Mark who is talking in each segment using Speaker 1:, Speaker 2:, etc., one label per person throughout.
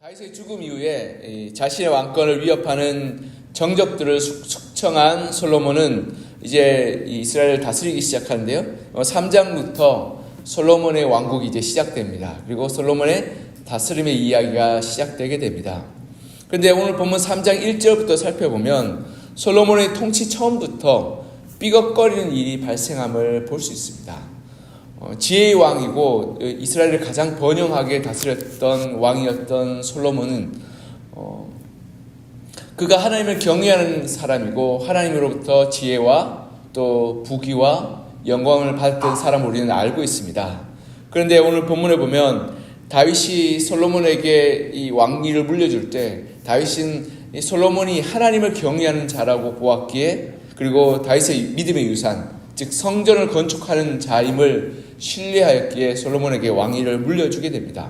Speaker 1: 다윗의 죽음 이후에 자신의 왕권을 위협하는 정적들을 숙청한 솔로몬은 이제 이스라엘을 다스리기 시작하는데요. 3장부터 솔로몬의 왕국이 이제 시작됩니다. 그리고 솔로몬의 다스림의 이야기가 시작되게 됩니다. 그런데 오늘 본문 3장 1절부터 살펴보면 솔로몬의 통치 처음부터 삐걱거리는 일이 발생함을 볼 수 있습니다. 지혜의 왕이고 이스라엘을 가장 번영하게 다스렸던 왕이었던 솔로몬은 그가 하나님을 경외하는 사람이고 하나님으로부터 지혜와 또 부귀와 영광을 받았던 사람을 우리는 알고 있습니다. 그런데 오늘 본문에 보면 다윗이 솔로몬에게 이 왕위를 물려줄 때 다윗은 솔로몬이 하나님을 경외하는 자라고 보았기에, 그리고 다윗의 믿음의 유산 즉 성전을 건축하는 자임을 신뢰하였기에 솔로몬에게 왕위를 물려주게 됩니다.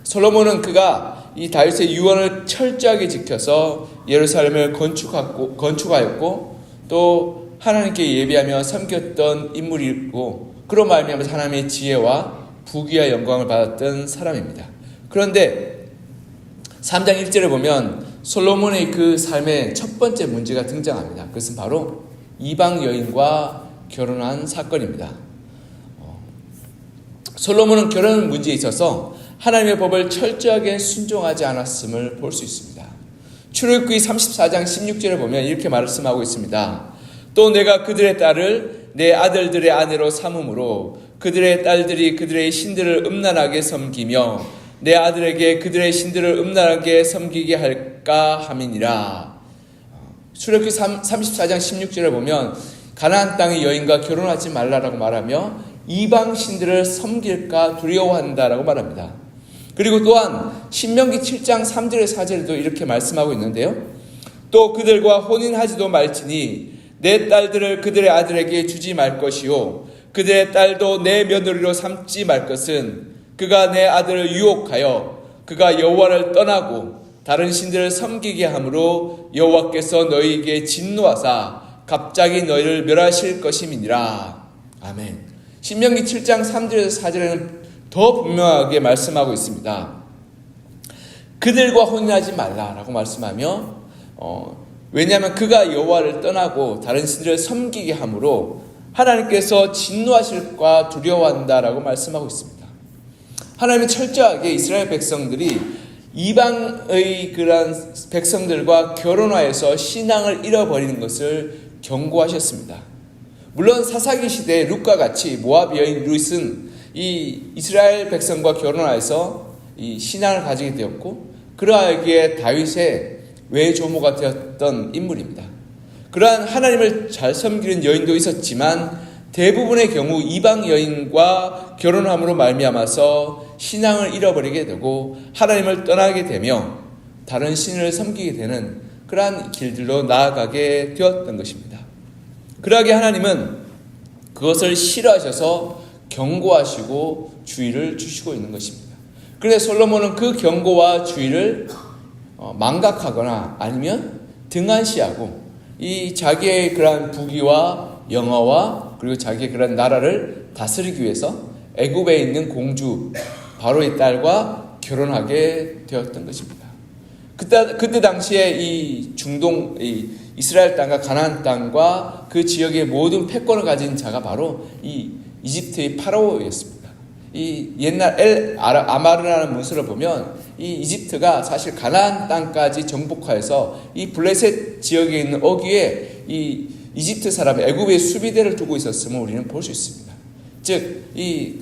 Speaker 1: 솔로몬은 그가 이 다윗의 유언을 철저하게 지켜서 예루살렘을 건축하였고 또 하나님께 예배하며 섬겼던 인물이고, 그로 말미암아 하나님의 지혜와 부귀와 영광을 받았던 사람입니다. 그런데 3장 1절에 보면 솔로몬의 그 삶의 첫 번째 문제가 등장합니다. 그것은 바로 이방 여인과 결혼한 사건입니다. 솔로몬은 결혼 문제에 있어서 하나님의 법을 철저하게 순종하지 않았음을 볼 수 있습니다. 출애굽기 34장 16절에 보면 이렇게 말씀하고 있습니다. 또 내가 그들의 딸을 내 아들들의 아내로 삼음으로 그들의 딸들이 그들의 신들을 음란하게 섬기며 내 아들에게 그들의 신들을 음란하게 섬기게 할까 함이니라. 출애굽기 34장 16절에 보면 가나안 땅의 여인과 결혼하지 말라라고 말하며 이방 신들을 섬길까 두려워한다라고 말합니다. 그리고 또한 신명기 7장 3절에 4절에도 이렇게 말씀하고 있는데요. 또 그들과 혼인하지도 말지니 내 딸들을 그들의 아들에게 주지 말 것이요 그들의 딸도 내 며느리로 삼지 말 것은 그가 내 아들을 유혹하여 그가 여호와를 떠나고 다른 신들을 섬기게 하므로 여호와께서 너희에게 진노하사 갑자기 너희를 멸하실 것임이니라. 아멘. 신명기 7장 3절에서 4절에는 더 분명하게 말씀하고 있습니다. 그들과 혼인하지 말라라고 말씀하며 왜냐하면 그가 여호와를 떠나고 다른 신들을 섬기게 하므로 하나님께서 진노하실까 두려워한다라고 말씀하고 있습니다. 하나님은 철저하게 이스라엘 백성들이 이방의 그러한 백성들과 결혼하여서 신앙을 잃어버리는 것을 경고하셨습니다. 물론 사사기 시대에 룻과 같이 모압 여인 룻은 이 이스라엘 백성과 결혼하여서 이 신앙을 가지게 되었고 그러하기에 다윗의 외조모가 되었던 인물입니다. 그러한 하나님을 잘 섬기는 여인도 있었지만 대부분의 경우 이방 여인과 결혼함으로 말미암아서 신앙을 잃어버리게 되고 하나님을 떠나게 되며 다른 신을 섬기게 되는 그러한 길들로 나아가게 되었던 것입니다. 그러하게 하나님은 그것을 싫어하셔서 경고하시고 주의를 주시고 있는 것입니다. 그래서 솔로몬은 그 경고와 주의를 망각하거나 아니면 등한시하고 이 자기의 그러한 부귀와 영화와 그리고 자기의 그런 나라를 다스리기 위해서 애굽에 있는 공주 바로의 딸과 결혼하게 되었던 것입니다. 그때 당시에 이 중동 이스라엘 땅과 가나안 땅과 그 지역의 모든 패권을 가진 자가 바로 이 이집트의 파라오였습니다. 이 옛날 아마르라는 문서를 보면 이 이집트가 사실 가나안 땅까지 정복하여서 이 블레셋 지역에 있는 어귀에 이 이집트 사람 애굽의 수비대를 두고 있었음을 우리는 볼 수 있습니다. 즉 이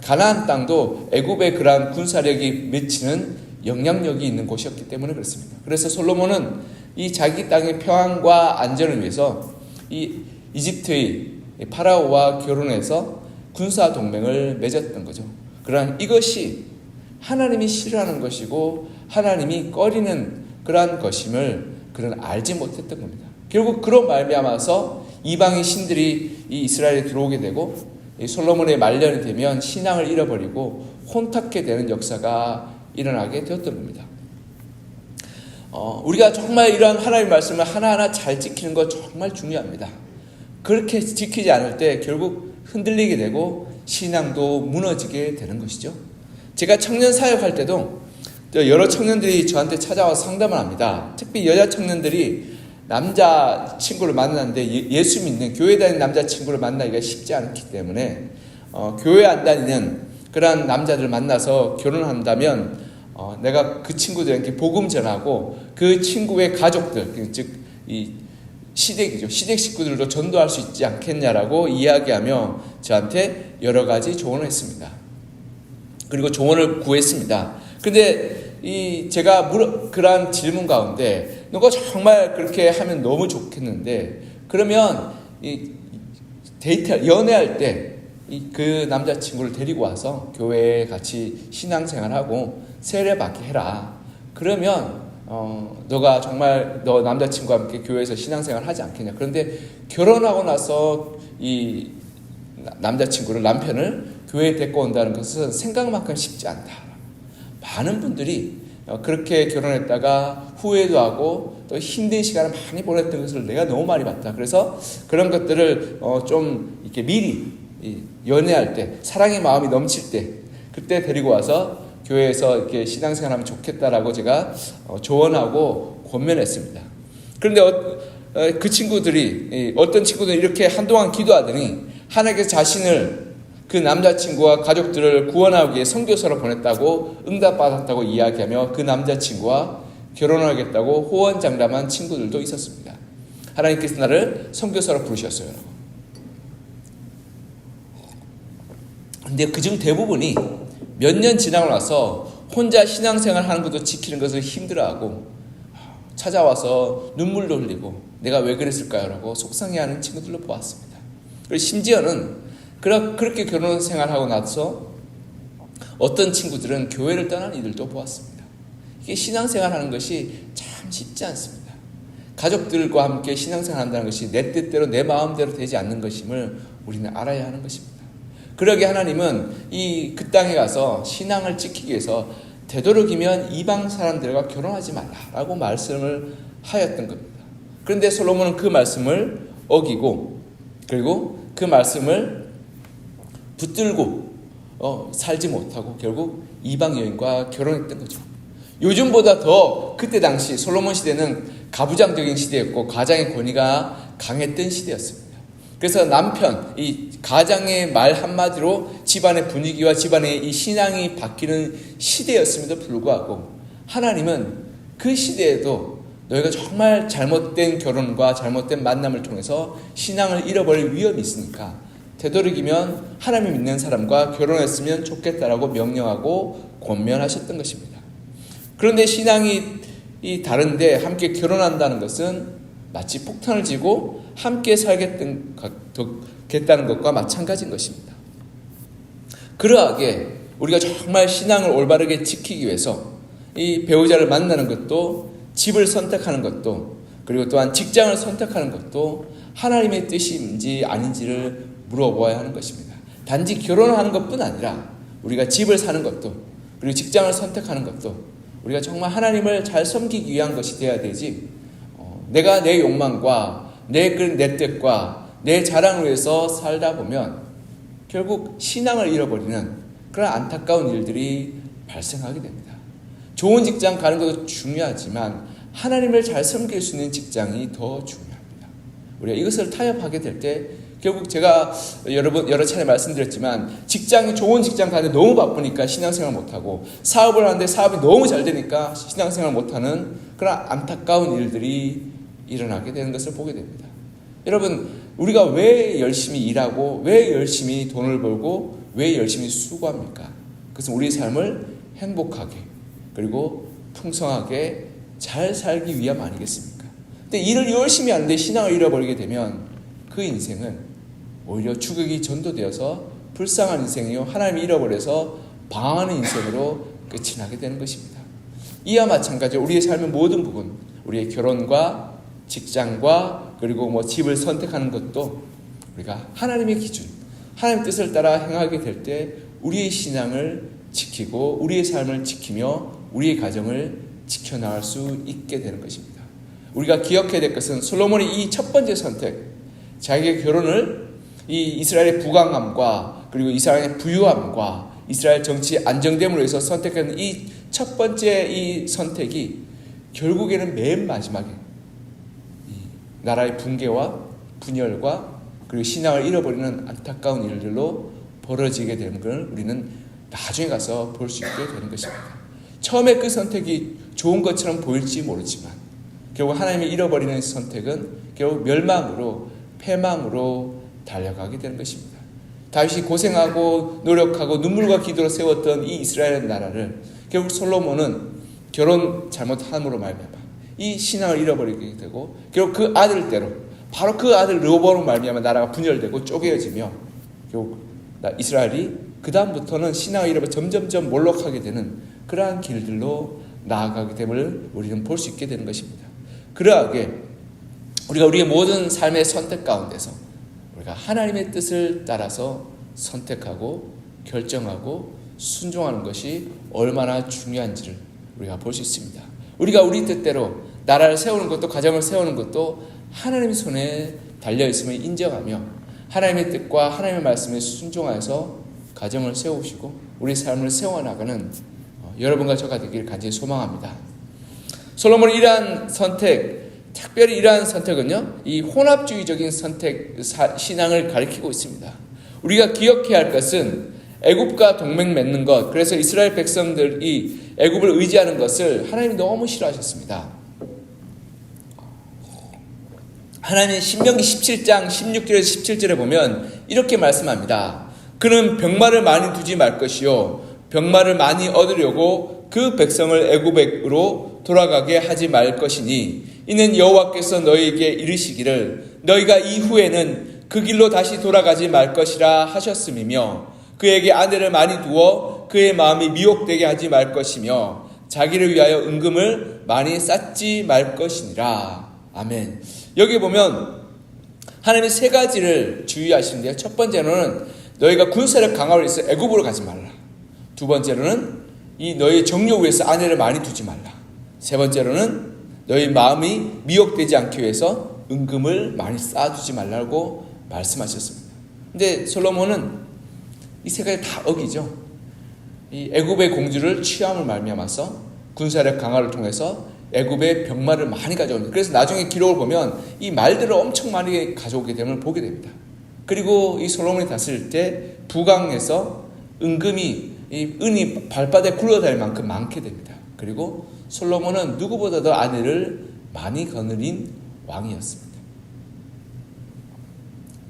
Speaker 1: 가나안 땅도 애굽의 그러한 군사력이 미치는 영향력이 있는 곳이었기 때문에 그렇습니다. 그래서 솔로몬은 이 자기 땅의 평안과 안전을 위해서 이 이집트의 파라오와 결혼해서 군사 동맹을 맺었던 거죠. 그러한 이것이 하나님이 싫어하는 것이고 하나님이 꺼리는 그러한 것임을 그는 알지 못했던 겁니다. 결국 그로 말미암아서 이방의 신들이 이 이스라엘에 들어오게 되고 이 솔로몬의 말년이 되면 신앙을 잃어버리고 혼탁게 되는 역사가 일어나게 되었던 겁니다. 우리가 정말 이러한 하나님의 말씀을 하나하나 잘 지키는 것 정말 중요합니다. 그렇게 지키지 않을 때 결국 흔들리게 되고 신앙도 무너지게 되는 것이죠. 제가 청년 사역할 때도 또 여러 청년들이 저한테 찾아와서 상담을 합니다. 특히 여자 청년들이 남자 친구를 만나는데 예수 믿는 교회 다니는 남자 친구를 만나기가 쉽지 않기 때문에 교회 안 다니는 그러한 남자들 만나서 결혼한다면 내가 그 친구들에게 복음 전하고 그 친구의 가족들, 즉 이 시댁이죠. 시댁 식구들도 전도할 수 있지 않겠냐라고 이야기하며 저한테 여러 가지 조언을 했습니다. 그리고 조언을 구했습니다. 근데 제가 그러한 질문 가운데 너가 정말 그렇게 하면 너무 좋겠는데 그러면 연애할 때 그 남자친구를 데리고 와서 교회에 같이 신앙생활하고 세례받게 해라. 그러면 너가 정말 너 남자친구와 함께 교회에서 신앙생활 하지 않겠냐. 그런데 결혼하고 나서 이 남편을 교회에 데리고 온다는 것은 생각만큼 쉽지 않다. 많은 분들이 그렇게 결혼했다가 후회도 하고 또 힘든 시간을 많이 보냈던 것을 내가 너무 많이 봤다. 그래서 그런 것들을 좀 이렇게 미리 연애할 때, 사랑의 마음이 넘칠 때, 그때 데리고 와서 교회에서 이렇게 신앙생활하면 좋겠다라고 제가 조언하고 권면했습니다. 그런데 그 친구들이 어떤 친구들은 이렇게 한동안 기도하더니 하나님께서 자신을 그 남자친구와 가족들을 구원하기 위해 선교사로 보냈다고 응답받았다고 이야기하며 그 남자친구와 결혼하겠다고 호언장담한 친구들도 있었습니다. 하나님께서 나를 선교사로 부르셨어요. 근데 그중 대부분이 몇 년 지나고 나서 혼자 신앙생활 하는 것도 지키는 것을 힘들어하고 찾아와서 눈물도 흘리고 내가 왜 그랬을까요? 라고 속상해하는 친구들로 보았습니다. 그리고 심지어는 그렇게 결혼 생활하고 나서 어떤 친구들은 교회를 떠난 이들도 보았습니다. 이게 신앙생활 하는 것이 참 쉽지 않습니다. 가족들과 함께 신앙생활 한다는 것이 내 뜻대로 내 마음대로 되지 않는 것임을 우리는 알아야 하는 것입니다. 그러게 하나님은 그 땅에 가서 신앙을 지키기 위해서 되도록이면 이방 사람들과 결혼하지 말라라고 말씀을 하였던 겁니다. 그런데 솔로몬은 그 말씀을 어기고 그리고 그 말씀을 붙들고 살지 못하고 결국 이방 여인과 결혼했던 거죠. 요즘보다 더 그때 당시 솔로몬 시대는 가부장적인 시대였고 가장의 권위가 강했던 시대였습니다. 그래서 남편, 이 가장의 말 한마디로 집안의 분위기와 집안의 이 신앙이 바뀌는 시대였음에도 불구하고 하나님은 그 시대에도 너희가 정말 잘못된 결혼과 잘못된 만남을 통해서 신앙을 잃어버릴 위험이 있으니까 되도록이면 하나님 믿는 사람과 결혼했으면 좋겠다라고 명령하고 권면하셨던 것입니다. 그런데 신앙이 다른데 함께 결혼한다는 것은 마치 폭탄을 쥐고 함께 살겠다는 것과 마찬가지인 것입니다. 그러하게 우리가 정말 신앙을 올바르게 지키기 위해서 이 배우자를 만나는 것도 집을 선택하는 것도 그리고 또한 직장을 선택하는 것도 하나님의 뜻인지 아닌지를 물어보아야 하는 것입니다. 단지 결혼하는 것뿐 아니라 우리가 집을 사는 것도 그리고 직장을 선택하는 것도 우리가 정말 하나님을 잘 섬기기 위한 것이 되어야 되지 내가 내 욕망과 내 뜻과 내 자랑을 위해서 살다 보면 결국 신앙을 잃어버리는 그런 안타까운 일들이 발생하게 됩니다. 좋은 직장 가는 것도 중요하지만 하나님을 잘 섬길 수 있는 직장이 더 중요합니다. 우리가 이것을 타협하게 될 때 결국 제가 여러 차례 말씀드렸지만 좋은 직장 가는데 너무 바쁘니까 신앙생활 못하고 사업을 하는데 사업이 너무 잘 되니까 신앙생활 못하는 그런 안타까운 일들이 일어나게 되는 것을 보게 됩니다. 여러분, 우리가 왜 열심히 일하고 왜 열심히 돈을 벌고 왜 열심히 수고합니까? 그것은 우리 삶을 행복하게 그리고 풍성하게 잘 살기 위함 아니겠습니까? 근데 일을 열심히 하는데 신앙을 잃어버리게 되면 그 인생은 오히려 죽음이 전도되어서 불쌍한 인생이요 하나님이 잃어버려서 방황하는 인생으로 끝이 나게 되는 것입니다. 이와 마찬가지로 우리의 삶의 모든 부분, 우리의 결혼과 직장과 그리고 집을 선택하는 것도 우리가 하나님의 기준, 하나님의 뜻을 따라 행하게 될 때 우리의 신앙을 지키고 우리의 삶을 지키며 우리의 가정을 지켜나갈 수 있게 되는 것입니다. 우리가 기억해야 될 것은 솔로몬이 이 첫 번째 선택, 자기의 결혼을 이 이스라엘의 부강함과 그리고 이스라엘의 부유함과 이스라엘 정치 안정됨으로 해서 선택한 이 첫 번째 이 선택이 결국에는 맨 마지막에 이 나라의 붕괴와 분열과 그리고 신앙을 잃어버리는 안타까운 일들로 벌어지게 되는 걸 우리는 나중에 가서 볼 수 있게 되는 것입니다. 처음에 그 선택이 좋은 것처럼 보일지 모르지만 결국 하나님이 잃어버리는 선택은 결국 멸망으로 패망으로 달려가게 되는 것입니다. 다윗이 고생하고 노력하고 눈물과 기도로 세웠던 이 이스라엘 나라를 결국 솔로몬은 결혼 잘못함으로 말미암아 이 신앙을 잃어버리게 되고 결국 그 아들대로 바로 그 아들 르호보암으로 말미암아 나라가 분열되고 쪼개어지며 결국 이스라엘이 그 다음부터는 신앙을 잃어버 점점점 몰락하게 되는 그러한 길들로 나아가게 됨을 우리는 볼 수 있게 되는 것입니다. 그러하게 우리가 우리의 모든 삶의 선택 가운데서 우리가 하나님의 뜻을 따라서 선택하고 결정하고 순종하는 것이 얼마나 중요한지를 우리가 볼 수 있습니다. 우리가 우리 뜻대로 나라를 세우는 것도 가정을 세우는 것도 하나님의 손에 달려있음을 인정하며 하나님의 뜻과 하나님의 말씀에 순종하여서 가정을 세우시고 우리 삶을 세워나가는 여러분과 저가 되기를 간절히 소망합니다. 솔로몬의 이러한 선택, 특별히 이러한 선택은요, 이 혼합주의적인 선택, 신앙을 가리키고 있습니다. 우리가 기억해야 할 것은 애굽과 동맹 맺는 것, 그래서 이스라엘 백성들이 애굽을 의지하는 것을 하나님이 너무 싫어하셨습니다. 하나님은 신명기 17장 16절에서 17절에 보면 이렇게 말씀합니다. 그는 병마를 많이 두지 말 것이요 병마를 많이 얻으려고 그 백성을 애굽으로 돌아가게 하지 말 것이니 이는 여호와께서 너희에게 이르시기를 너희가 이후에는 그 길로 다시 돌아가지 말 것이라 하셨음이며 그에게 아내를 많이 두어 그의 마음이 미혹되게 하지 말 것이며 자기를 위하여 은금을 많이 쌓지 말 것이니라. 아멘. 여기 보면 하나님이 세 가지를 주의하시는데요. 첫 번째로는 너희가 군사력 강화를 위해서 애굽으로 가지 말라. 두 번째로는 이 너희 정욕 위해서 아내를 많이 두지 말라. 세 번째로는 너희 마음이 미혹되지 않기 위해서 은금을 많이 쌓아두지 말라고 말씀하셨습니다. 근데 솔로몬은 이 세 가지 다 어기죠. 이 애굽의 공주를 취함을 말미암아서 군사력 강화를 통해서 애굽의 병마를 많이 가져옵니다. 그래서 나중에 기록을 보면 이 말들을 엄청 많이 가져오게 됨을 보게 됩니다. 그리고 이 솔로몬이 다스릴 때 북왕에서 은금이 이 은이 발바닥에 굴러다닐 만큼 많게 됩니다. 그리고 솔로몬은 누구보다도 아내를 많이 거느린 왕이었습니다.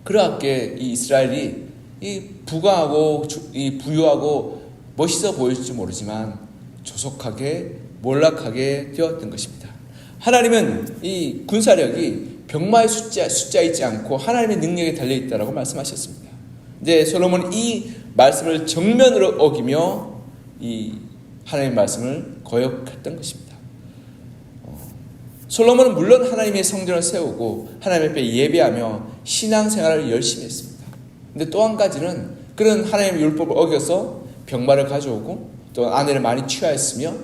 Speaker 1: 그렇게 이 이스라엘이 이 부강하고 이 부유하고 멋있어 보일지 모르지만 조속하게 몰락하게 되었던 것입니다. 하나님은 이 군사력이 병마의 숫자에 있지 않고 하나님의 능력에 달려있다라고 말씀하셨습니다. 이제 솔로몬은 이 말씀을 정면으로 어기며 이 하나님의 말씀을 거역했던 것입니다. 솔로몬은 물론 하나님의 성전을 세우고 하나님 앞에 예배하며 신앙생활을 열심히 했습니다. 근데 또 한 가지는 그런 하나님의 율법을 어겨서 병마를 가져오고 또 아내를 많이 취하였으며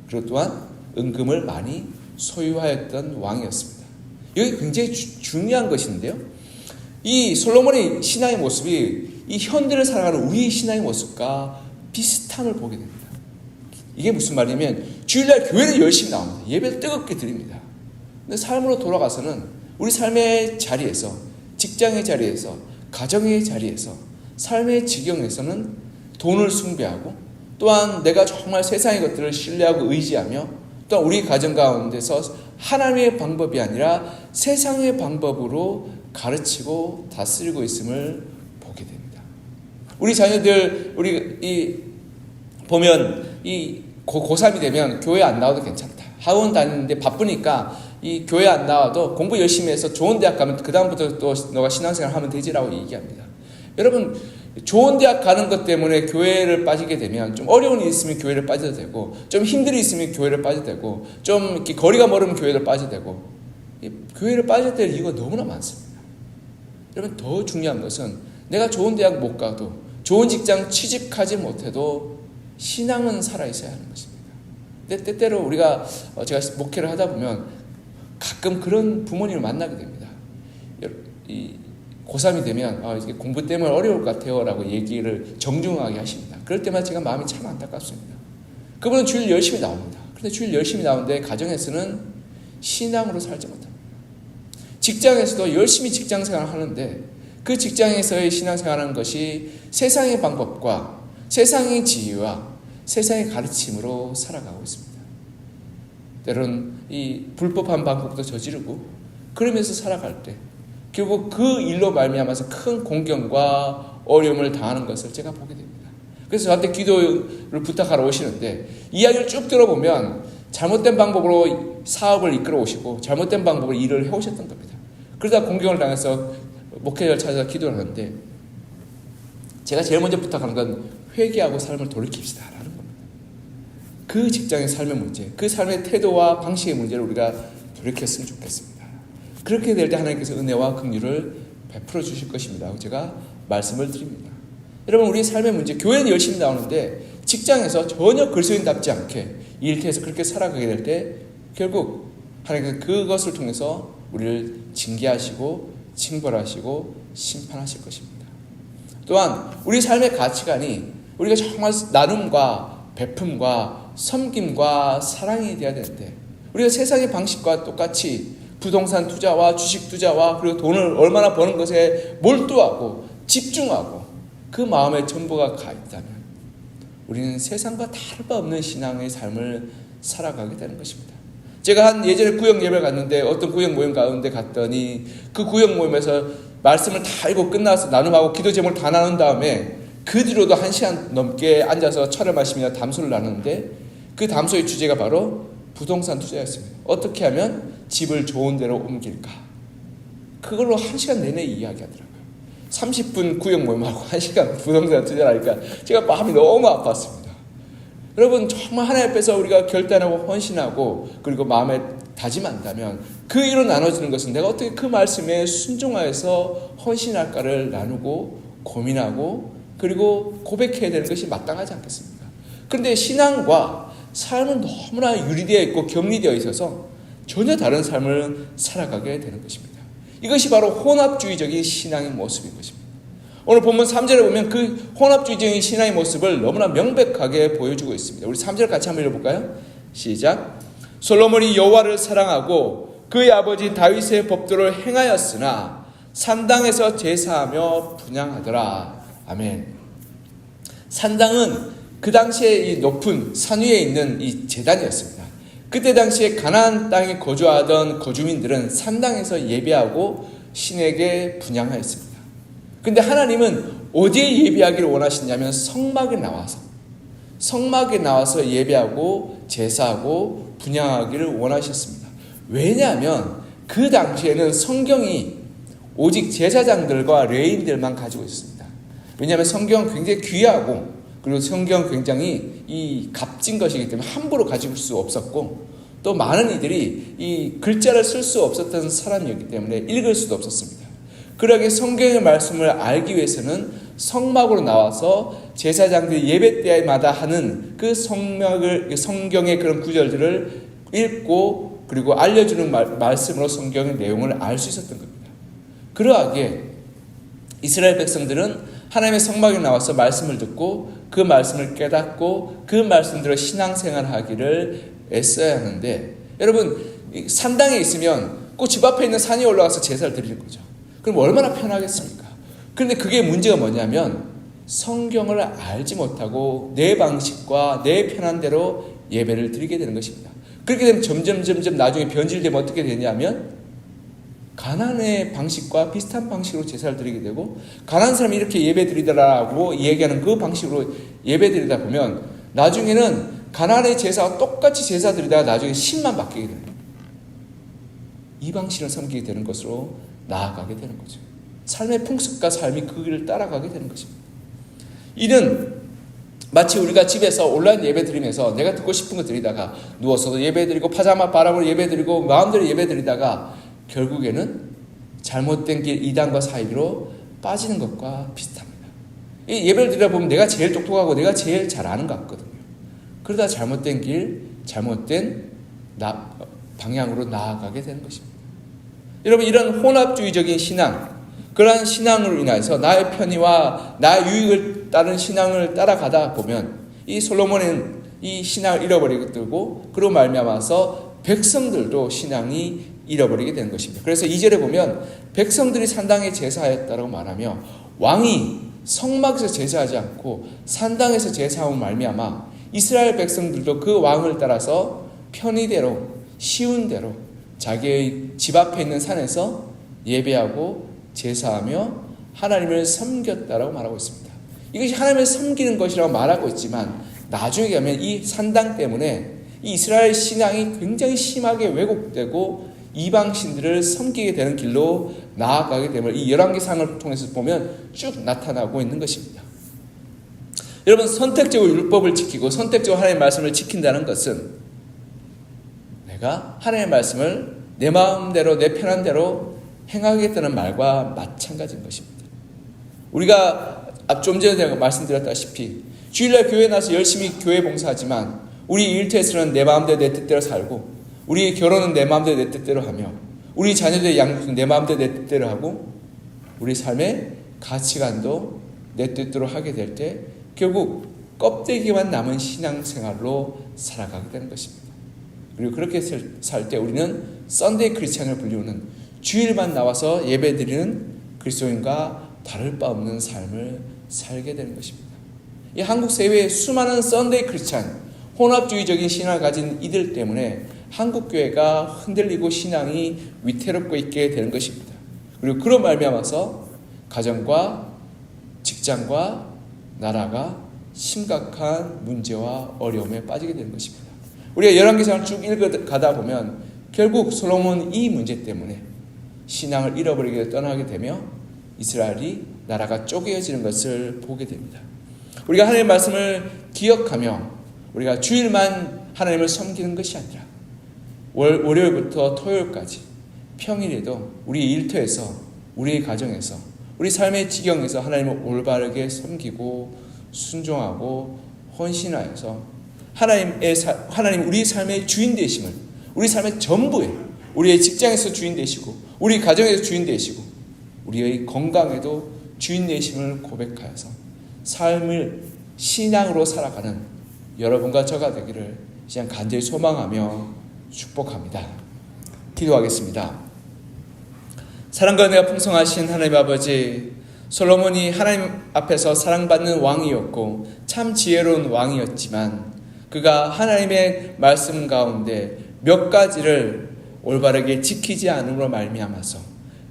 Speaker 1: 그리고 또한 은금을 많이 소유하였던 왕이었습니다. 이게 굉장히 중요한 것인데요. 이 솔로몬의 신앙의 모습이 이 현대를 살아가는 우리의 신앙의 모습과 비슷함을 보게 됩니다. 이게 무슨 말이냐면 주일날 교회는 열심히 나옵니다. 예배를 뜨겁게 드립니다. 근데 삶으로 돌아가서는 우리 삶의 자리에서, 직장의 자리에서, 가정의 자리에서, 삶의 지경에서는 돈을 숭배하고 또한 내가 정말 세상의 것들을 신뢰하고 의지하며 또한 우리 가정 가운데서 하나님의 방법이 아니라 세상의 방법으로 가르치고 다스리고 있음을 보게 됩니다. 우리 자녀들 보면 고3이 되면 교회 안 나와도 괜찮다. 학원 다니는데 바쁘니까 이 교회 안 나와도 공부 열심히 해서 좋은 대학 가면 그 다음부터 또 너가 신앙생활 하면 되지라고 얘기합니다. 여러분 좋은 대학 가는 것 때문에 교회를 빠지게 되면 좀 어려운 일이 있으면 교회를 빠져도 되고 좀 힘든 일이 있으면 교회를 빠져도 되고 좀 이렇게 거리가 멀으면 교회를 빠져도 되고 교회를 빠져야 될 이유가 너무나 많습니다. 여러분 더 중요한 것은 내가 좋은 대학 못 가도 좋은 직장 취직하지 못해도 신앙은 살아있어야 하는 것입니다. 근데 때때로 우리가 제가 목회를 하다 보면 가끔 그런 부모님을 만나게 됩니다. 고3이 되면 이게 공부 때문에 어려울 것 같아요 라고 얘기를 정중하게 하십니다. 그럴 때마다 제가 마음이 참 안타깝습니다. 그분은 주일 열심히 나옵니다. 그런데 주일 열심히 나오는데 가정에서는 신앙으로 살지 못합니다. 직장에서도 열심히 직장 생활을 하는데 그 직장에서의 신앙생활하는 것이 세상의 방법과 세상의 지혜와 세상의 가르침으로 살아가고 있습니다. 때로는 이 불법한 방법도 저지르고 그러면서 살아갈 때 결국 그 일로 말미암아서 큰 공경과 어려움을 당하는 것을 제가 보게 됩니다. 그래서 저한테 기도를 부탁하러 오시는데 이야기를 쭉 들어보면 잘못된 방법으로 사업을 이끌어 오시고 잘못된 방법으로 일을 해오셨던 겁니다. 그러다 공경을 당해서 목회자를 찾아서 기도를 하는데 제가 제일 먼저 부탁하는 건 회개하고 삶을 돌이킵시다 라는 겁니다. 그 직장의 삶의 문제, 그 삶의 태도와 방식의 문제를 우리가 돌이켰으면 좋겠습니다. 그렇게 될 때 하나님께서 은혜와 긍휼을 베풀어 주실 것입니다. 제가 말씀을 드립니다. 여러분, 우리 삶의 문제, 교회는 열심히 나오는데 직장에서 전혀 그리스도인답지 않게 일터에서 그렇게 살아가게 될 때 결국 하나님께서 그것을 통해서 우리를 징계하시고 징벌하시고 심판하실 것입니다. 또한 우리 삶의 가치관이 우리가 정말 나눔과 베품과 섬김과 사랑이 되어야 되는데 우리가 세상의 방식과 똑같이 부동산 투자와 주식 투자와 그리고 돈을 얼마나 버는 것에 몰두하고 집중하고 그 마음에 전부가 가 있다면 우리는 세상과 다를 바 없는 신앙의 삶을 살아가게 되는 것입니다. 제가 예전에 구역 예배를 갔는데 어떤 구역 모임 가운데 갔더니 그 구역 모임에서 말씀을 다 읽고 끝나서 나눔하고 기도 제목을 다 나눈 다음에 그 뒤로도 1시간 넘게 앉아서 차를 마시며 담소를 나누는데 그 담소의 주제가 바로 부동산 투자였습니다. 어떻게 하면 집을 좋은 데로 옮길까? 그걸로 1시간 내내 이야기하더라고요. 30분 구역 모임하고 1시간 부동산 투자를 하니까 제가 마음이 너무 아팠습니다. 여러분, 정말 하나님 앞에서 우리가 결단하고 헌신하고 그리고 마음에 다짐한다면 그 일로 나눠지는 것은 내가 어떻게 그 말씀에 순종하여서 헌신할까를 나누고 고민하고 그리고 고백해야 되는 것이 마땅하지 않겠습니까? 그런데 신앙과 삶은 너무나 유리되어 있고 격리되어 있어서 전혀 다른 삶을 살아가게 되는 것입니다. 이것이 바로 혼합주의적인 신앙의 모습인 것입니다. 오늘 본문 3절에 보면 그 혼합주의적인 신앙의 모습을 너무나 명백하게 보여주고 있습니다. 우리 3절 같이 한번 읽어볼까요? 시작. 솔로몬이 여호와를 사랑하고 그의 아버지 다윗의 법도를 행하였으나 산당에서 제사하며 분향하더라. 아멘. 산당은 그 당시에 이 높은 산 위에 있는 이 제단이었습니다. 그때 당시에 가나안 땅에 거주하던 거주민들은 산당에서 예배하고 신에게 분향하였습니다. 근데 하나님은 어디에 예배하기를 원하시냐면 성막에 나와서 예배하고 제사하고 분향하기를 원하셨습니다. 왜냐하면 그 당시에는 성경이 오직 제사장들과 레위인들만 가지고 있었습니다. 왜냐하면 성경은 굉장히 귀하고 그리고 성경은 굉장히 이 값진 것이기 때문에 함부로 가질 수 없었고 또 많은 이들이 이 글자를 쓸 수 없었던 사람이었기 때문에 읽을 수도 없었습니다. 그러기에 성경의 말씀을 알기 위해서는 성막으로 나와서 제사장들이 예배 때마다 하는 그 성경의 그런 구절들을 읽고 그리고 알려주는 말씀으로 성경의 내용을 알 수 있었던 겁니다. 그러하기에 이스라엘 백성들은 하나님의 성막에 나와서 말씀을 듣고 그 말씀을 깨닫고 그 말씀대로 신앙생활을 하기를 애써야 하는데 여러분 산당에 있으면 꼭 집 앞에 있는 산에 올라가서 제사를 드리는 거죠. 그럼 얼마나 편하겠습니까? 그런데 그게 문제가 뭐냐면 성경을 알지 못하고 내 방식과 내 편한 대로 예배를 드리게 되는 것입니다. 그렇게 되면 점점 나중에 변질되면 어떻게 되냐면 가나안의 방식과 비슷한 방식으로 제사를 드리게 되고 가나안 사람이 이렇게 예배 드리더라고 얘기하는 그 방식으로 예배 드리다 보면 나중에는 가나안의 제사와 똑같이 제사 드리다가 나중에 신만 바뀌게 됩니다. 이방신을 섬기게 되는 것으로 나아가게 되는 거죠. 삶의 풍습과 삶이 그 길을 따라가게 되는 것입니다. 이는 마치 우리가 집에서 온라인 예배 드리면서 내가 듣고 싶은 거 드리다가 누워서도 예배 드리고 파자마 바람으로 예배 드리고 마음대로 예배 드리다가 결국에는 잘못된 길 이단과 사이비로 빠지는 것과 비슷합니다. 이 예배를 드리다 보면 내가 제일 똑똑하고 내가 제일 잘 아는 것 같거든요. 그러다 잘못된 길, 잘못된 방향으로 나아가게 되는 것입니다. 여러분 이런 혼합주의적인 신앙, 그러한 신앙으로 인해서 나의 편의와 나의 유익을 따른 신앙을 따라가다 보면 이 솔로몬은 이 신앙을 잃어버리게 되고 그로 말미암아서 백성들도 신앙이 잃어버리게 되는 것입니다. 그래서 2절에 보면 백성들이 산당에 제사하였다고 말하며 왕이 성막에서 제사하지 않고 산당에서 제사하고 말미암아 이스라엘 백성들도 그 왕을 따라서 편의대로 쉬운 대로 자기의 집 앞에 있는 산에서 예배하고 제사하며 하나님을 섬겼다라고 말하고 있습니다. 이것이 하나님을 섬기는 것이라고 말하고 있지만 나중에 가면 이 산당 때문에 이 이스라엘 신앙이 굉장히 심하게 왜곡되고 이방신들을 섬기게 되는 길로 나아가게 됨을 이 열왕기상을 통해서 보면 쭉 나타나고 있는 것입니다. 여러분, 선택적으로 율법을 지키고 선택적으로 하나님의 말씀을 지킨다는 것은 내가 하나님의 말씀을 내 마음대로 내 편한 대로 행하겠다는 말과 마찬가지인 것입니다. 우리가 좀 전에 제가 말씀드렸다시피 주일날 교회에 나서 열심히 교회 봉사하지만 우리 일터에서는 내 마음대로 내 뜻대로 살고 우리 결혼은 내 마음대로 내 뜻대로 하며 우리 자녀들의 양육은 내 마음대로 내 뜻대로 하고 우리 삶의 가치관도 내 뜻대로 하게 될 때 결국 껍데기만 남은 신앙생활로 살아가게 되는 것입니다. 그리고 그렇게 살 때 우리는 썬데이 크리스찬을 불리우는 주일만 나와서 예배드리는 그리스도인과 다를 바 없는 삶을 살게 되는 것입니다. 이 한국 사회의 수많은 썬데이 크리스찬, 혼합주의적인 신앙을 가진 이들 때문에 한국 교회가 흔들리고 신앙이 위태롭고 있게 되는 것입니다. 그리고 그런 말미암아서 가정과 직장과 나라가 심각한 문제와 어려움에 빠지게 되는 것입니다. 우리가 열왕기상을 쭉 읽어가다 보면 결국 솔로몬 이 문제 때문에 신앙을 잃어버리게 떠나게 되며 이스라엘이 나라가 쪼개어지는 것을 보게 됩니다. 우리가 하나님의 말씀을 기억하며 우리가 주일만 하나님을 섬기는 것이 아니라 월요일부터 토요일까지 평일에도 우리 일터에서 우리 가정에서 우리 삶의 지경에서 하나님을 올바르게 섬기고 순종하고 헌신하여서 하나님 우리 삶의 주인 되심을 우리 삶의 전부에 우리의 직장에서 주인 되시고 우리 가정에서 주인 되시고 우리의 건강에도 주인 되심을 고백하여서 삶을 신앙으로 살아가는 여러분과 저가 되기를 그냥 간절히 소망하며 축복합니다. 기도하겠습니다. 사랑과 은혜가 풍성하신 하나님 아버지, 솔로몬이 하나님 앞에서 사랑받는 왕이었고 참 지혜로운 왕이었지만 그가 하나님의 말씀 가운데 몇 가지를 올바르게 지키지 않음으로 말미암아서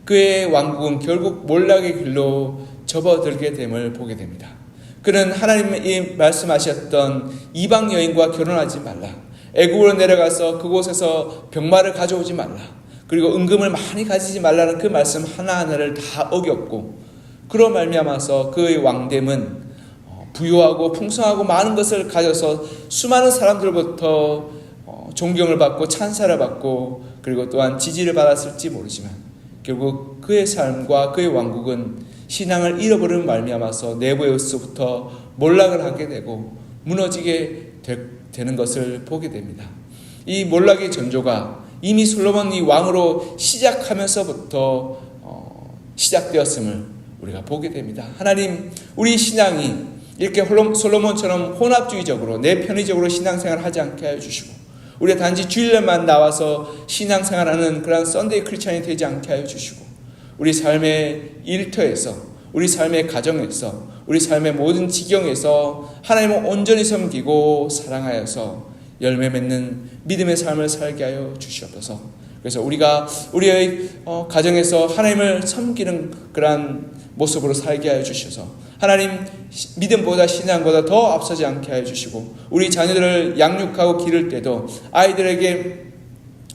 Speaker 1: 그의 왕국은 결국 몰락의 길로 접어들게 됨을 보게 됩니다. 그는 하나님이 말씀하셨던 이방 여인과 결혼하지 말라, 애국으로 내려가서 그곳에서 병마를 가져오지 말라, 그리고 은금을 많이 가지지 말라는 그 말씀 하나하나를 다 어겼고 그로 말미암아서 그의 왕됨은 부유하고 풍성하고 많은 것을 가져서 수많은 사람들로부터 존경을 받고 찬사를 받고 그리고 또한 지지를 받았을지 모르지만 결국 그의 삶과 그의 왕국은 신앙을 잃어버린 말미암아서 내부에서부터 몰락을 하게 되고 무너지게 되는 것을 보게 됩니다. 이 몰락의 전조가 이미 솔로몬이 왕으로 시작하면서부터 시작되었음을 우리가 보게 됩니다. 하나님, 우리 신앙이 이렇게 솔로몬처럼 혼합주의적으로 내 편의적으로 신앙생활을 하지 않게 하여 주시고 우리가 단지 주일날만 나와서 신앙생활하는 그런 썬데이 크리스찬이 되지 않게 하여 주시고 우리 삶의 일터에서 우리 삶의 가정에서 우리 삶의 모든 지경에서 하나님을 온전히 섬기고 사랑하여서 열매 맺는 믿음의 삶을 살게 하여 주시옵소서. 그래서 우리가 우리의 가정에서 하나님을 섬기는 그러한 모습으로 살게 하여 주셔서 하나님 믿음보다 신앙보다 더 앞서지 않게 하여 주시고 우리 자녀들을 양육하고 기를 때도 아이들에게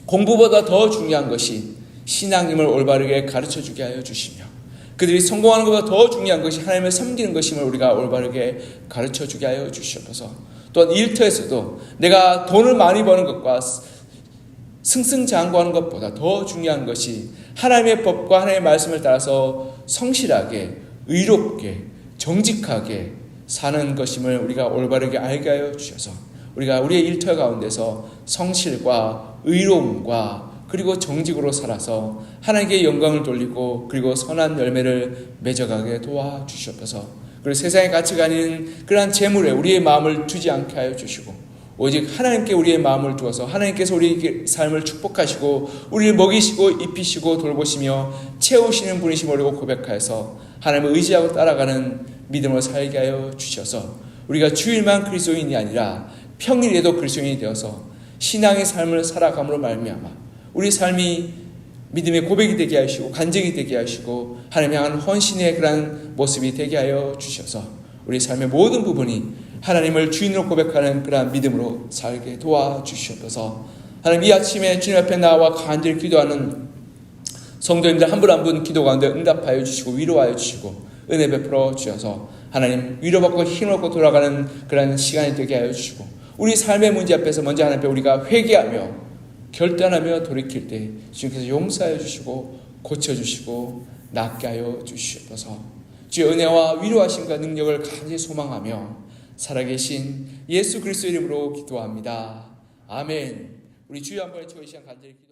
Speaker 1: 공부보다 더 중요한 것이 신앙임을 올바르게 가르쳐 주게 하여 주시며 그들이 성공하는 것보다 더 중요한 것이 하나님을 섬기는 것임을 우리가 올바르게 가르쳐 주게 하여 주시옵소서. 또한 일터에서도 내가 돈을 많이 버는 것과 승승장구하는 것보다 더 중요한 것이 하나님의 법과 하나님의 말씀을 따라서 성실하게 의롭게 정직하게 사는 것임을 우리가 올바르게 알게 하여 주셔서 우리가 우리의 일터 가운데서 성실과 의로움과 그리고 정직으로 살아서 하나님께 영광을 돌리고 그리고 선한 열매를 맺어가게 도와주시옵소서. 그리고 세상의 가치가 아닌 그러한 재물에 우리의 마음을 두지 않게 하여 주시고 오직 하나님께 우리의 마음을 두어서 하나님께서 우리의 삶을 축복하시고 우리를 먹이시고 입히시고 돌보시며 채우시는 분이심을 고백하여서 하나님을 의지하고 따라가는 믿음으로 살게 하여 주셔서 우리가 주일만 그리스도인이 아니라 평일에도 그리스도인이 되어서 신앙의 삶을 살아감으로 말미암아 우리 삶이 믿음의 고백이 되게 하시고 간증이 되게 하시고 하나님 향한 헌신의 그러한 모습이 되게 하여 주셔서 우리 삶의 모든 부분이 하나님을 주인으로 고백하는 그러한 믿음으로 살게 도와주시옵소서. 하나님 이 아침에 주님 앞에 나와 간절히 기도하는 성도님들 한 분 한 분 기도 가운데 응답하여 주시고 위로하여 주시고 은혜 베풀어 주셔서 하나님 위로받고 힘을 얻고 돌아가는 그러한 시간이 되게 하여 주시고 우리 삶의 문제 앞에서 먼저 하나님 앞에 우리가 회개하며 결단하며 돌이킬 때 주님께서 용서하여 주시고 고쳐주시고 낫게 하여 주시옵소서. 주의 은혜와 위로하심과 능력을 간절히 소망하며 살아계신 예수 그리스도 이름으로 기도합니다. 아멘. 우리 주여 한번 외치고 이 시간 간절히 기도